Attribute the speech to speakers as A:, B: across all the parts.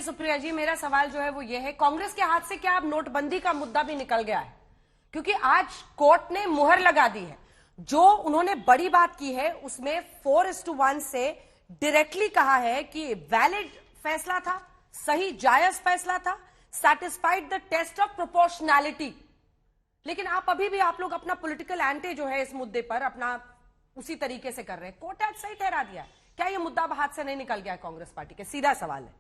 A: सुप्रिया जी, मेरा सवाल जो है वो ये है, कांग्रेस के हाथ से क्या अब नोटबंदी का मुद्दा भी निकल गया है? क्योंकि आज कोर्ट ने मुहर लगा दी है। जो उन्होंने बड़ी बात की है उसमें 4:1 से डायरेक्टली कहा है कि वैलिड फैसला था, सही जायज फैसला था, satisfied the test of proportionality. लेकिन अभी भी आप लोग अपना पॉलिटिकल एंटे जो है इस मुद्दे पर अपना उसी तरीके से कर रहे हैं। कोर्ट आज सही ठहरा दिया है, क्या ये मुद्दा हाथ से नहीं निकल गया है कांग्रेस पार्टी के? सीधा सवाल है।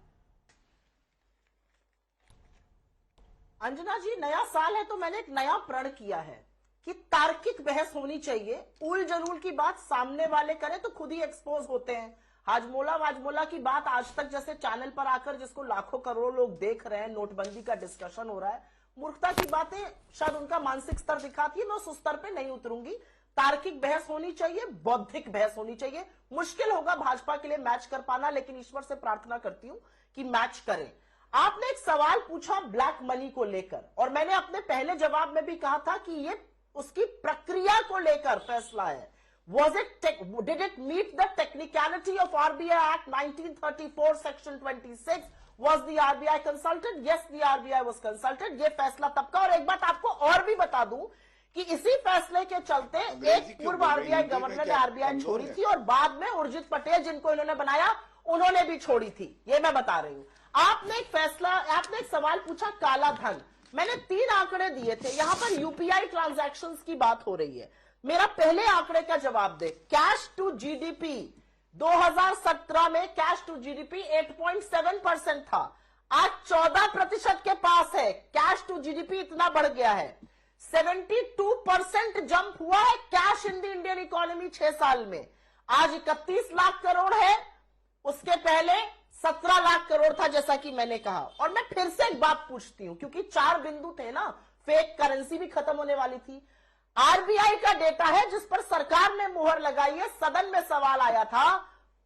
B: अंजना जी, नया साल है तो मैंने एक नया प्रण किया है कि तार्किक बहस होनी चाहिए। उल जलूल की बात सामने वाले करें तो खुद ही एक्सपोज होते हैं। हाजमोला वाजमोला की बात आज तक जैसे चैनल पर आकर जिसको लाखों करोड़ों लोग देख रहे हैं, नोटबंदी का डिस्कशन हो रहा है, मूर्खता की बातें शायद उनका मानसिक स्तर दिखाती है। मैं उस स्तर पे नहीं उतरूंगी। तार्किक बहस होनी चाहिए, बौद्धिक बहस होनी चाहिए। मुश्किल होगा भाजपा के लिए मैच कर पाना, लेकिन ईश्वर से प्रार्थना करती हूं कि मैच करें। आपने एक सवाल पूछा ब्लैक मनी को लेकर, और मैंने अपने पहले जवाब में भी कहा था कि ये उसकी प्रक्रिया को लेकर फैसला है। Did it meet the technicality of RBI Act 1934 Section 26? Was the RBI consulted? Yes, the RBI was consulted. ये फैसला तब का। और एक बात आपको और भी बता दूं कि इसी फैसले के चलते एक पूर्व आरबीआई गवर्नर ने आरबीआई छोड़ी थी, और बाद में उर्जित पटेल जिनको इन्होंने बनाया उन्होंने भी छोड़ी थी। ये मैं बता रही हूं। आपने एक सवाल पूछा काला धन। मैंने 3 आंकड़े दिए थे। यहां पर यूपीआई ट्रांजैक्शंस की बात हो रही है। मेरा पहले आंकड़े का जवाब दे। कैश टू जीडीपी 2017 में कैश टू जीडीपी 8.7% था, आज 14% के पास है। कैश टू जीडीपी इतना बढ़ गया है। 72% जंप हुआ है cash in the Indian economy 6 साल में। आज 31 लाख करोड़ है, उसके पहले 17 लाख करोड़ था, जैसा कि मैंने कहा। और मैं फिर से एक बात पूछती हूं, क्योंकि 4 बिंदु थे ना, फेक करेंसी भी खत्म होने वाली थी। आरबीआई का डेटा है जिस पर सरकार ने मुहर लगाई है। सदन में सवाल आया था,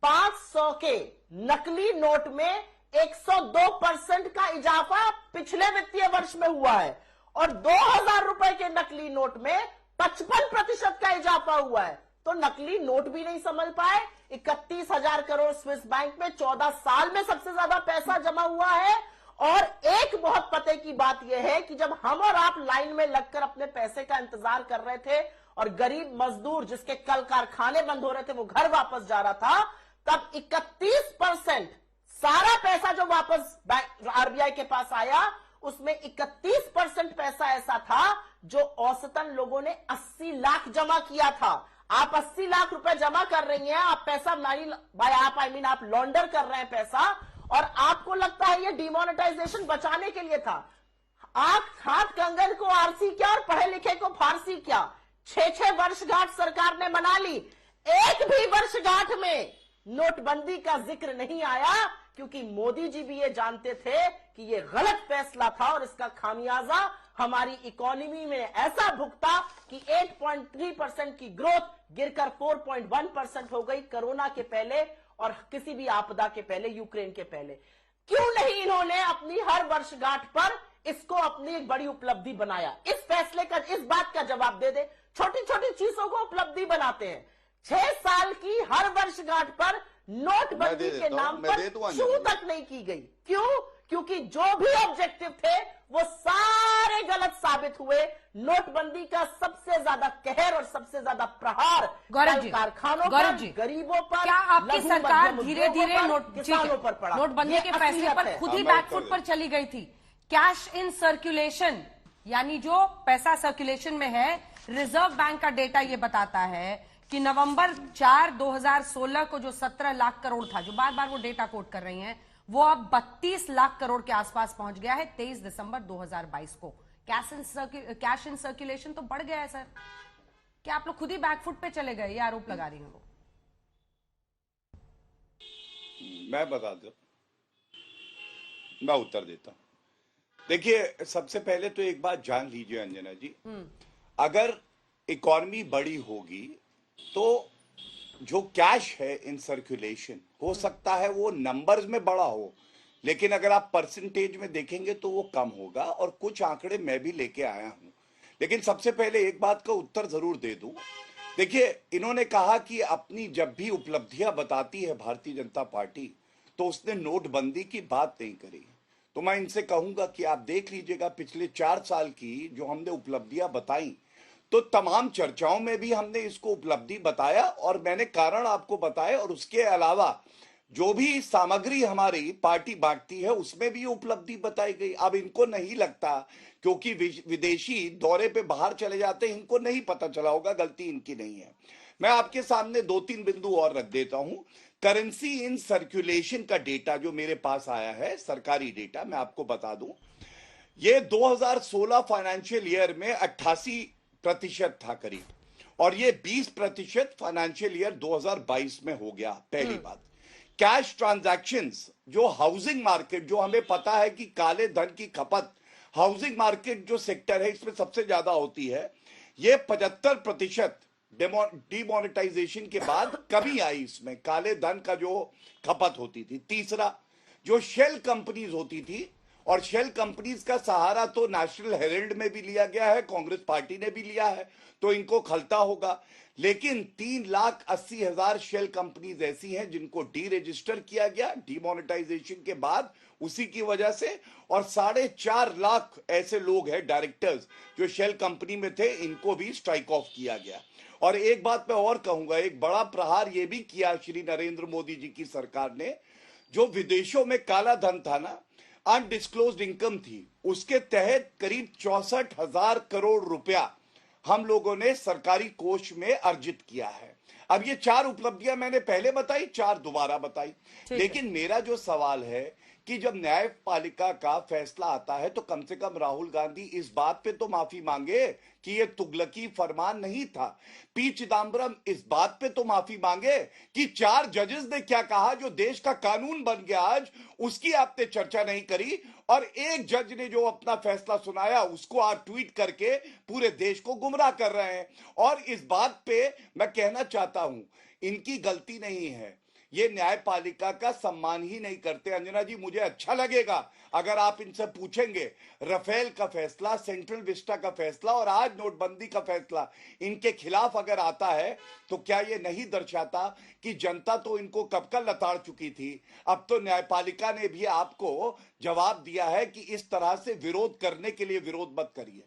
B: 500 के नकली नोट में 102% का इजाफा पिछले वित्तीय वर्ष में हुआ है, और 2000 रुपए के नकली नोट में 55% का इजाफा हुआ है। तो नकली नोट भी नहीं संभल पाए। 31,000 करोड़ स्विस बैंक में 14 साल में सबसे ज्यादा पैसा जमा हुआ है। और एक बहुत पते की बात यह है कि जब हम और आप लाइन में लगकर अपने पैसे का इंतजार कर रहे थे, और गरीब मजदूर जिसके कल कारखाने बंद हो रहे थे वो घर वापस जा रहा था, तब 31% सारा पैसा जो वापस आरबीआई के पास आया, उसमें 31% पैसा ऐसा था जो औसतन लोगों ने 80 लाख जमा किया था। आप 80 लाख रुपए जमा कर रही हैं, आप पैसा आप लॉन्डर कर रहे हैं पैसा, और आपको लगता है ये डिमोनेटाइजेशन बचाने के लिए था। आंख हाथ कंगन को आरसी क्या और पढ़े लिखे को फारसी क्या। 6 वर्षगांठ सरकार ने मना ली, एक भी वर्षगांठ में नोटबंदी का जिक्र नहीं आया, क्योंकि मोदी जी भी ये जानते थे कि ये गलत फैसला था, और इसका खामियाजा हमारी इकोनॉमी में ऐसा भुगता कि 8.3% की ग्रोथ गिरकर 4.1% हो गई कोरोना के पहले और किसी भी आपदा के पहले, यूक्रेन के पहले। क्यों नहीं इन्होंने अपनी हर वर्षगांठ पर इसको अपनी एक बड़ी उपलब्धि बनाया? इस फैसले का, इस बात का जवाब दे दे। छोटी छोटी चीजों को उपलब्धि बनाते हैं। 6 साल की हर वर्षगांठ पर नोटबंदी के नाम पर छू तक नहीं की गई। क्यों? क्योंकि जो भी ऑब्जेक्टिव थे वो सारे गलत साबित हुए। नोटबंदी का सबसे ज्यादा कहर और सबसे ज्यादा प्रहार कारखानों पर, गरीबों पर,
A: क्या आपकी सरकार धीरे धीरे
B: किसानों पर पड़ा?
A: नोटबंदी के फैसले पर खुद ही बैकफुट पर चली गई थी। कैश इन सर्कुलेशन, यानी जो पैसा सर्कुलेशन में है, रिजर्व बैंक का डेटा ये बताता है कि नवंबर 4, 2016 को जो 17 लाख करोड़ था, जो बार बार वो डेटा कोट कर रही हैं, वो अब 32 लाख करोड़ के आसपास पहुंच गया है 23 दिसंबर 2022 को। कैश इन सर्कुलेशन तो बढ़ गया है सर। क्या आप लोग खुद ही बैकफुट पे चले गए? ये आरोप लगा रही हैं वो।
C: मैं बता दूं, मैं उत्तर देता हूं। देखिए, सबसे पहले तो एक बात जान लीजिए अंजना जी, अगर इकॉनमी बड़ी होगी तो जो कैश है इन सर्कुलेशन, हो सकता है वो नंबर्स में बड़ा हो, लेकिन अगर आप परसेंटेज में देखेंगे तो वो कम होगा। और कुछ आंकड़े मैं भी लेके आया हूं, लेकिन सबसे पहले एक बात का उत्तर जरूर दे दूं। देखिए, इन्होंने कहा कि अपनी जब भी उपलब्धियां बताती है भारतीय जनता पार्टी, तो उसने नोटबंदी की बात नहीं करी। तो मैं इनसे कहूंगा कि आप देख लीजिएगा पिछले 4 साल की जो हमने उपलब्धियां बताई, तो तमाम चर्चाओं में भी हमने इसको उपलब्धि बताया और मैंने कारण आपको बताया, और उसके अलावा जो भी सामग्री हमारी पार्टी बांटती है उसमें भी उपलब्धि बताई गई। अब इनको नहीं लगता, क्योंकि विदेशी दौरे पे बाहर चले जाते हैं, इनको नहीं पता चला होगा, गलती इनकी नहीं है। मैं आपके सामने 2-3 बिंदु और रख देता हूं। करेंसी इन सर्कुलेशन का डेटा जो मेरे पास आया है, सरकारी डेटा, मैं आपको बता दूं, ये 2016 फाइनेंशियल ईयर में 88% था करीब, और ये 20% फाइनेंशियल ईयर 2022 में हो गया। पहली बात, कैश ट्रांजैक्शंस, जो हाउसिंग मार्केट, जो हमें पता है कि काले धन की खपत हाउसिंग मार्केट जो सेक्टर है इसमें सबसे ज्यादा होती है, ये 75% डिमोनेटाइजेशन के बाद कमी आई इसमें, काले धन का जो खपत होती थी। तीसरा, जो शेल कंपनीज होती थी, और शेल कंपनीज का सहारा तो नेशनल हेराल्ड में भी लिया गया है, कांग्रेस पार्टी ने भी लिया है, तो इनको खलता होगा। लेकिन 3,80,000 शेल कंपनीज ऐसी हैं जिनको डी रजिस्टर किया गया डिमोनेटाइजेशन के बाद, उसी की वजह से, और 4.5 लाख ऐसे लोग हैं डायरेक्टर्स जो शेल कंपनी में थे, इनको भी स्ट्राइक ऑफ किया गया। और एक बात मैं और कहूंगा, एक बड़ा प्रहार यह भी किया श्री नरेंद्र मोदी जी की सरकार ने, जो विदेशों में काला धन था ना, अनडिस्क्लोज्ड इनकम थी, उसके तहत करीब 64,000 करोड़ रुपया हम लोगों ने सरकारी कोष में अर्जित किया है। अब ये 4 उपलब्धियां मैंने पहले बताई, 4 दोबारा बताई। लेकिन मेरा जो सवाल है कि जब न्यायपालिका का फैसला आता है तो कम से कम राहुल गांधी इस बात पे तो माफी मांगे कि ये तुगलकी फरमान नहीं था। पी चिदम्बरम इस बात पे तो माफी मांगे कि 4 जजेस ने क्या कहा जो देश का कानून बन गया आज, उसकी आपने चर्चा नहीं करी। और एक जज ने जो अपना फैसला सुनाया उसको आप ट्वीट करके पूरे देश को गुमराह कर रहे हैं। और इस बात पे मैं कहना चाहता हूं, इनकी गलती नहीं है, ये न्यायपालिका का सम्मान ही नहीं करते। अंजना जी, मुझे अच्छा लगेगा अगर आप इनसे पूछेंगे, राफेल का फैसला, सेंट्रल विस्टा का फैसला और आज नोटबंदी का फैसला इनके खिलाफ अगर आता है तो क्या ये नहीं दर्शाता कि जनता तो इनको कब का लताड़ चुकी थी। अब तो न्यायपालिका ने भी आपको जवाब दिया है कि इस तरह से विरोध करने के लिए विरोध मत करिए।